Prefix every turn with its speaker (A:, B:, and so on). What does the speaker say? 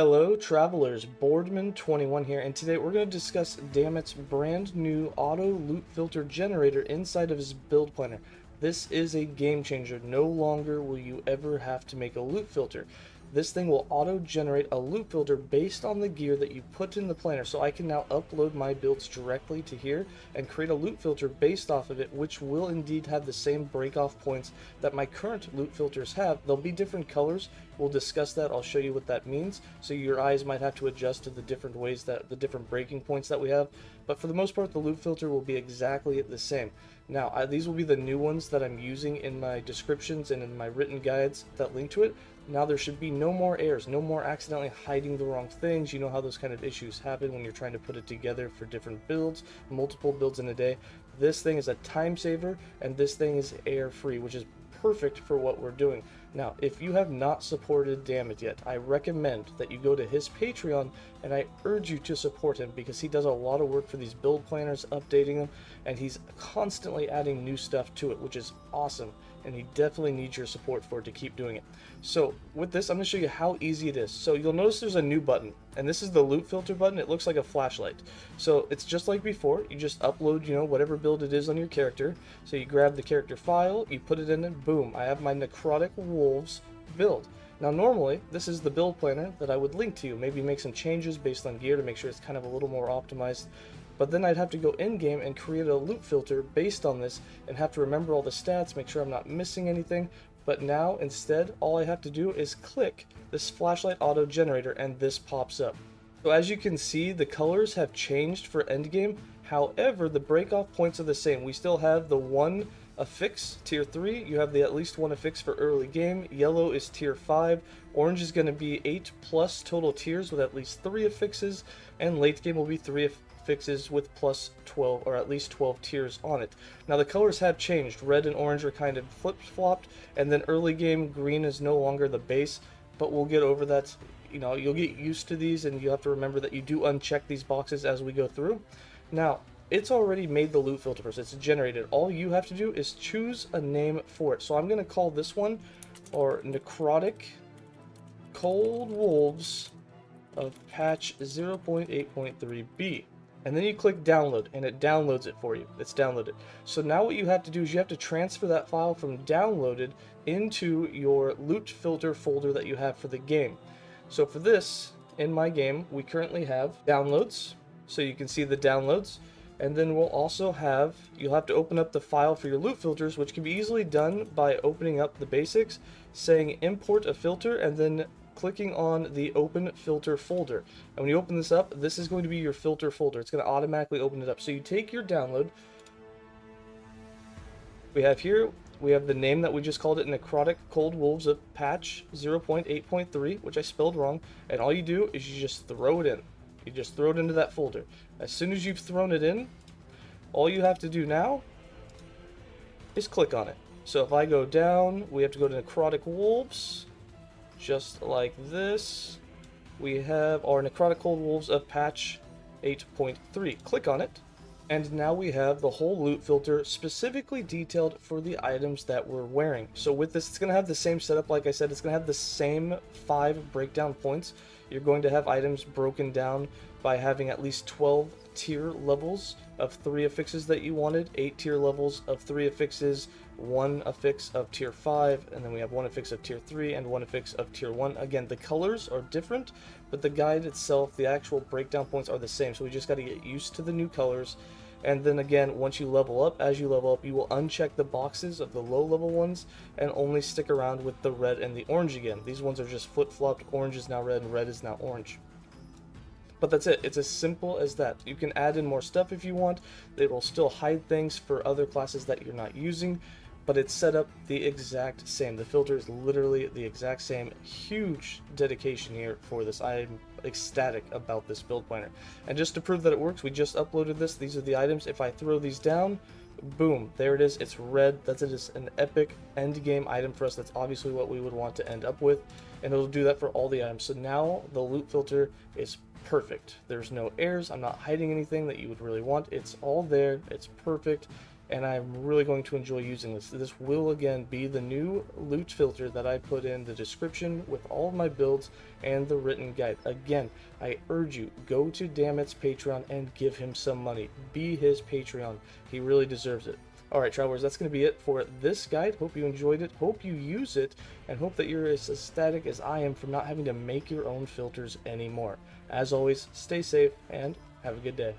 A: Hello travelers, Boardman21 here, and today we're going to discuss Dammit's brand new auto loot filter generator inside of his build planner. This is a game changer. No longer will you ever have to make a loot filter. This thing will auto generate a loot filter based on the gear that you put in the planner. So I can now upload my builds directly to here and create a loot filter based off of it, which will indeed have the same break off points that my current loot filters have. There'll be different colors. We'll discuss that. I'll show you what that means. So your eyes might have to adjust to the different ways that the different breaking points that we have. But for the most part, the loot filter will be exactly the same. Now, these will be the new ones that I'm using in my descriptions and in my written guides that link to it. Now there should be no more errors, no more accidentally hiding the wrong things. You know how those kind of issues happen when you're trying to put it together for different builds, multiple builds in a day. This thing is a time saver, and this thing is error free, which is perfect for what we're doing. Now, if you have not supported Dammit yet, I recommend that you go to his Patreon, and I urge you to support him because he does a lot of work for these build planners, updating them, and he's constantly adding new stuff to it, which is awesome, and he definitely needs your support for it to keep doing it. So with this, I'm going to show you how easy it is. So you'll notice there's a new button, and this is the loot filter button. It looks like a flashlight. So it's just like before. You just upload, whatever build it is on your character. So you grab the character file, you put it in, and boom, I have my Necrotic Wolves build. Now normally, this is the build planner that I would link to you. Maybe make some changes based on gear to make sure it's kind of a little more optimized. But then I'd have to go in-game and create a loot filter based on this and have to remember all the stats, make sure I'm not missing anything. But now, instead, all I have to do is click this flashlight auto generator and this pops up. So as you can see, the colors have changed for endgame. However, the breakoff points are the same. We still have the one affix, tier 3. You have the at least one affix for early game. Yellow is tier 5. Orange is going to be 8+ total tiers with at least 3 affixes. And late game will be 3 affixes with plus 12 or at least 12 tiers on it. Now the colors have changed. Red and orange are kind of flip-flopped, and then early game green is no longer the base, but we'll get over that. You'll get used to these, and you have to remember that you do uncheck these boxes as we go through. Now, it's already made the loot filter for us. It's generated. All you have to do is choose a name for it. So I'm going to call this one, or Necrotic Cold Wolves of patch 0.8.3b. And then you click download, and it downloads it for you. It's downloaded. So now what you have to do is you have to transfer that file from downloaded into your loot filter folder that you have for the game. So for this, in my game, we currently have downloads. So you can see the downloads. And then we'll also have, you'll have to open up the file for your loot filters, which can be easily done by opening up the basics, saying import a filter, and then clicking on the open filter folder. And when you open this up, this is going to be your filter folder. It's going to automatically open it up. So you take your download. We have the name that we just called it, Necrotic Cold Wolves of patch 0.8.3, which I spelled wrong. And all you do is you just throw it in. You just throw it into that folder. As soon as you've thrown it in, all you have to do now is click on it. So if I go down, we have to go to Necrotic Wolves. Just like this, we have our Necrotic Cold Wolves of patch 8.3. Click on it, and now we have the whole loot filter specifically detailed for the items that we're wearing. So with this, it's going to have the same setup. Like I said, it's going to have the same 5 breakdown points. You're going to have items broken down by having at least 12 tier levels of 3 affixes that you wanted, 8 tier levels of 3 affixes, 1 affix of tier 5, and then we have 1 affix of tier 3 and 1 affix of tier 1. Again, the colors are different, but the guide itself, the actual breakdown points are the same, so we just got to get used to the new colors. And then again, once you level up, as you level up, you will uncheck the boxes of the low level ones and only stick around with the red and the orange again. These ones are just flip-flopped. Orange is now red and red is now orange. But that's it. It's as simple as that. You can add in more stuff if you want. It will still hide things for other classes that you're not using, but it's set up the exact same. The filter is literally the exact same. Huge dedication here for this. I'm ecstatic about this build planner. And just to prove that it works, we just uploaded this. These are the items. If I throw these down, boom, there it is. It's red. That's it. Is an epic end game item for us. That's obviously what we would want to end up with, and it'll do that for all the items. So now the loot filter is perfect. There's no errors. I'm not hiding anything that you would really want. It's all there. It's perfect. and I'm really going to enjoy using this. This will again be the new loot filter that I put in the description with all of my builds and the written guide. Again, I urge you, go to 𝐷AMIT's Patreon and give him some money. Be his Patreon. He really deserves it. Alright, travelers, that's going to be it for this guide. Hope you enjoyed it, hope you use it, and hope that you're as ecstatic as I am from not having to make your own filters anymore. As always, stay safe and have a good day.